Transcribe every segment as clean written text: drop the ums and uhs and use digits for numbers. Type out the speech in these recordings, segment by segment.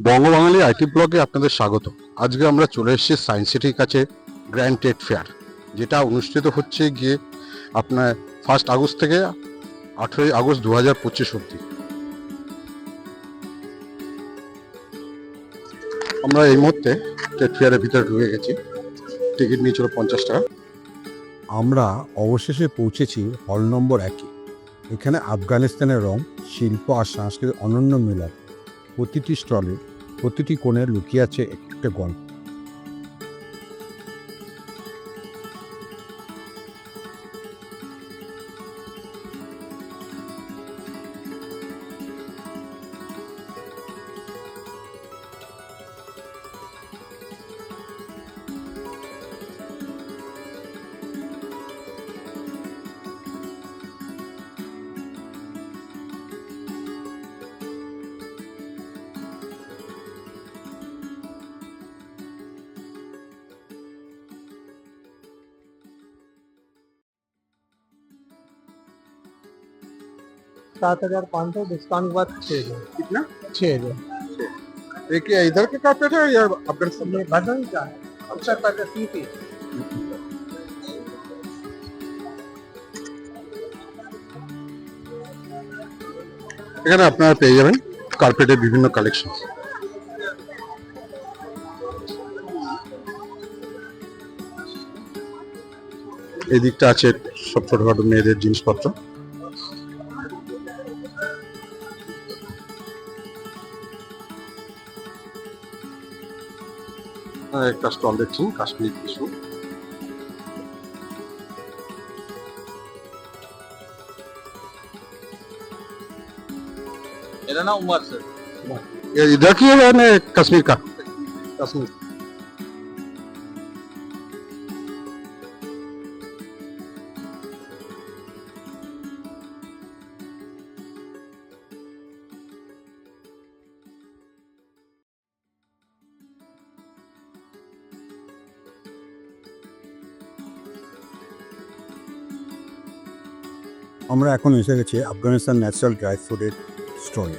বঙ্গবাঙালি IT ব্লগে আপনাদের স্বাগত। আজকে আমরা চলে এসেছি সায়েন্স সিটির কাছে গ্র্যান্ড ট্রেড ফেয়ার, যেটা অনুষ্ঠিত হচ্ছে গিয়ে আপনার 1 আগস্ট থেকে 18 আগস্ট 2025 অবধি। আমরা এই মুহূর্তে ট্রেড ফেয়ারের ভিতরে ঢুকে গেছি। টিকিট নিয়েছিল 50 টাকা। আমরা অবশেষে পৌঁছেছি হল নম্বর 1। এখানে আফগানিস্তানের রং, শিল্প আর সংস্কৃতির অনন্য মিলন। প্রতিটি স্টলে, প্রতিটি কোণে লুকিয়ে আছে একটা গল্প। $7,500 डिस्काउंट के बाद 6,000। कितना? 6,000। एक ये इधर के कारपेट है या अफगानिस्तान ये भदोही का है, अक्षर का सीपी। এখানে আপনারা পেয়ে যাবেন কার্পেটের বিভিন্ন কালেকশন। এই দিকটা আছে সব ছোটখাটো মেয়েদের জিনিসপত্র। একটা স্টল দেখছি কাশ্মীর টিস্যু। मेरा नाम उमर सर। ये इधर की है ना कश्मीर का? कश्मीर। আমরা এখন এসে গেছি আফগানিস্তান ন্যাচারাল ড্রাই ফ্রুটের স্টলে।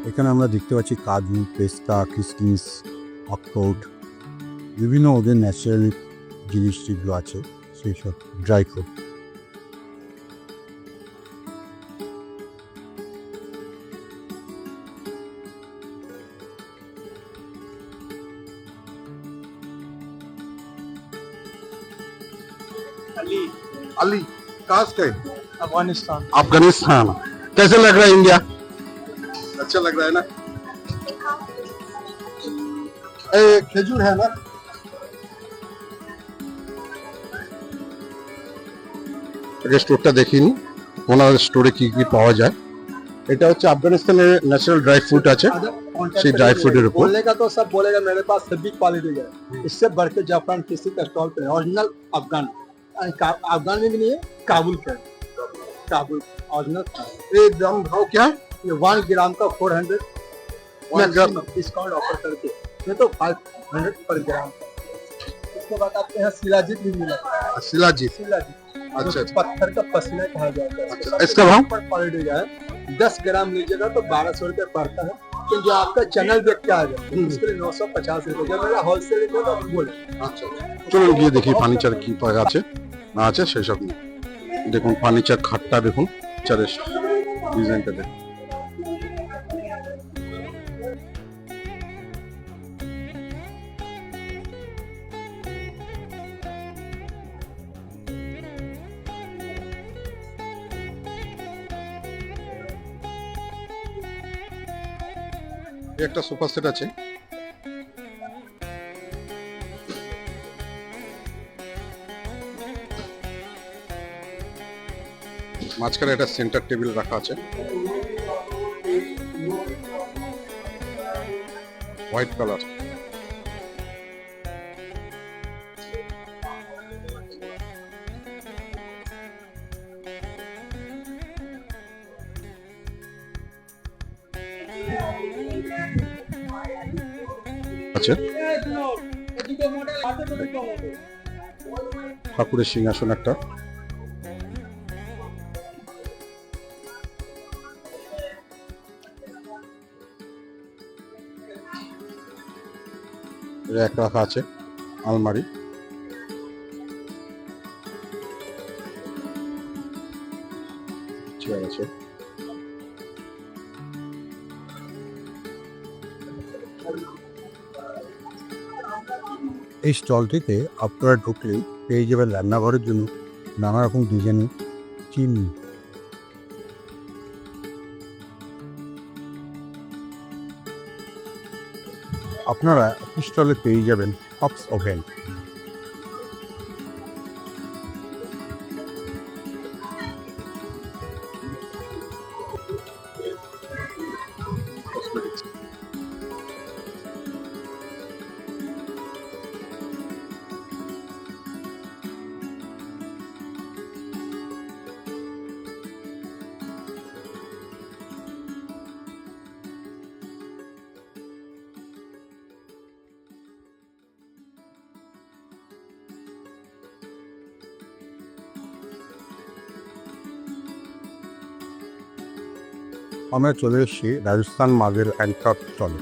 এখানে আমরা দেখতে পাচ্ছি কাজু, পেস্তা, কিশমিশ, অখরোট, বিভিন্ন ওদের ন্যাচারাল জিনিস যেগুলো আছে সেই সব ড্রাই ফ্রুট। अली, अली कहाँ से है? अफगानिस्तान। अफगानिस्तान। कैसे लग रहा है इंडिया? अच्छा लग रहा है ना? খেজুর है ना? আগে স্টোরটা দেখিনি, ওনার স্টোরে কি কি পাওয়া যায়। এটা হচ্ছে আফগানিস্তানের ন্যাচারাল ড্রাই ফ্রুট আছে, সেই ड्राई फ्रूट के ऊपर बोलेगा तो सब बोलेगा मेरे पास सभी क्वालिटी है, इससे बढ़ के जापान किसी का स्टॉल पे ओरिजिनल अफगान अफगान में भी नहीं है, काबुल का है। काबुल ओरिजिनल। ये दाम भाव क्या है? ये 1 ग्राम का 400 1 ग्राम डिस्काउंट ऑफर करके, ये तो 500 पर ग्राम। इसके बाद आपके यहाँ शिलाजीत भी मिला। शिलाजीत। शिलाजीत अच्छा जो पत्थर का पसीना कहा जाता है। अच्छा, इसका भाव? पर क्वालिटी का है, 10 ग्राम लीजिएगा तो 1200 रुपये पड़ता है। तो जो आपका चैनल देख के आ जाए उसके लिए 950 रुपये। जब मेरा होलसेल रेट है तो बोले। আচ্ছা চলুন গিয়ে দেখি ফার্নিচার কি পাওয়া আছে না আছে সেই সব নিয়ে। দেখুন ফার্নিচার খাটটা দেখুন, চারের ডিজাইনটা দেখুন। একটা সোফা সেট আছে, মাঝখানে একটা সেন্টার টেবিল রাখা আছে, হোয়াইট কালার। আছে ঠাকুরের সিংহাসন একটা, র্যাক রাখা আছে, আলমারি। চেয়ার আছে। এই স্টলটিতে আপনারা ঢুকলেই পেয়ে যাবেন রান্নাঘরের জন্য নানা রকম ডিজাইনের চিমনি। আপনারা একই স্টলে পেয়ে যাবেন হপস ওভেন। আমরা চলে এসেছি রাজস্থান মার্বেল অ্যান্ড ক্রাফট স্টলে।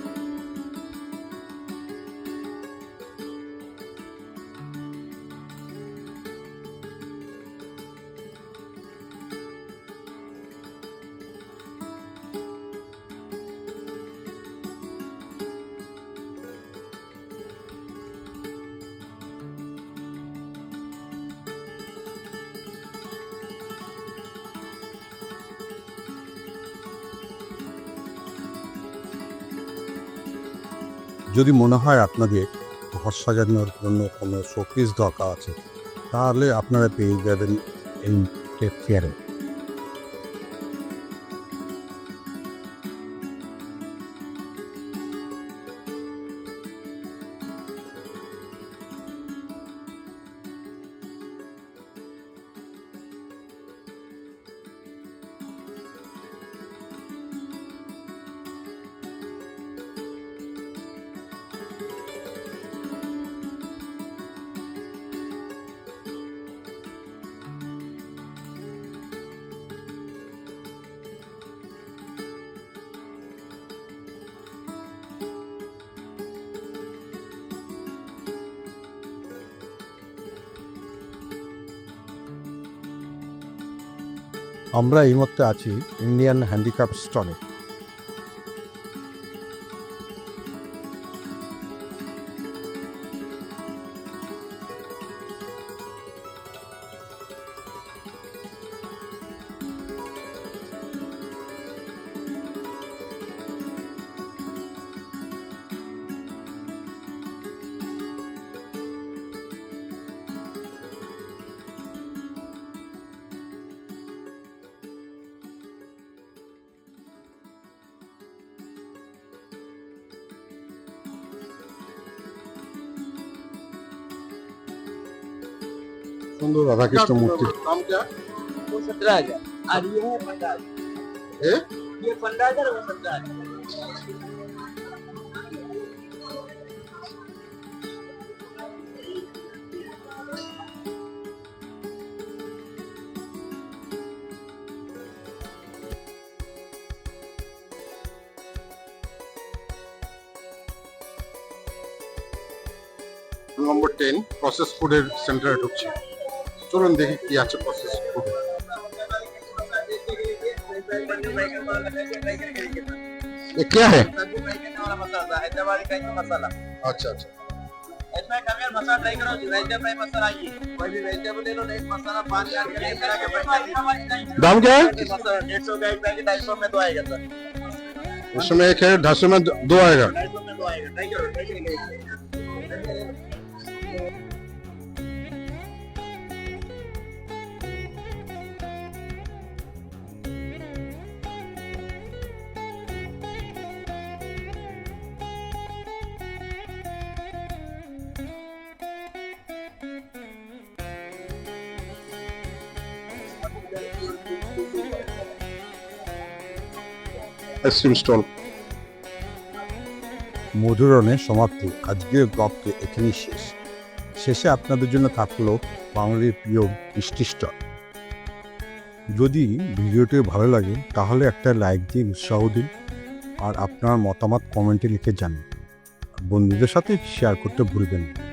যদি মনে হয় আপনাদের ঘর সাজানোর জন্য কোনো শোপিস দরকার আছে, তাহলে আপনারা পেয়ে যাবেন এই টেপ ফেয়ারে। আমরা এই মুহূর্তে আছি ইন্ডিয়ান হ্যান্ডিক্রাফট স্টলে। সুন্দর রাধাকৃষ্ণ মূর্তি। दाम क्या? वो 17,000 और ये है 15,000। ए? ये 15,000 वो 17,000। নম্বর 10 প্রসেস ফুডের সেন্টারে ঢুকছি। চলুন দেখি কি আছে প্রসেস ফুড। ये क्या है? हैदराबादी का मसाला। अच्छा अच्छा। इसमें कमी मसाला ट्राई करो, वेजिटेबल फ्राई मसाला ये कोई भी वेजिटेबल ले लो, एक मसाला 5,000 का एक तरह के पैकेट। दाम क्या है? मसाला 150 का एक पैकेट 250 में तो आएगा सर। इसमें एक है 250 में दो आएगा। 250 में तो आएगा। ट्राई करो, ट्राई करेंगे। Ice cream stall. মধুরণের সমাপ্তি। আজকের ব্লগটি এখানেই শেষ। শেষে আপনাদের জন্য থাকলো বাঙালির প্রিয় মিষ্টি স্টল। যদি ভিডিওটি ভালো লাগে তাহলে একটা লাইক দিন, উৎসাহ দিন, আর আপনার মতামত কমেন্টে লিখে জানান। বন্ধুদের সাথে শেয়ার করতে ভুলবেন না।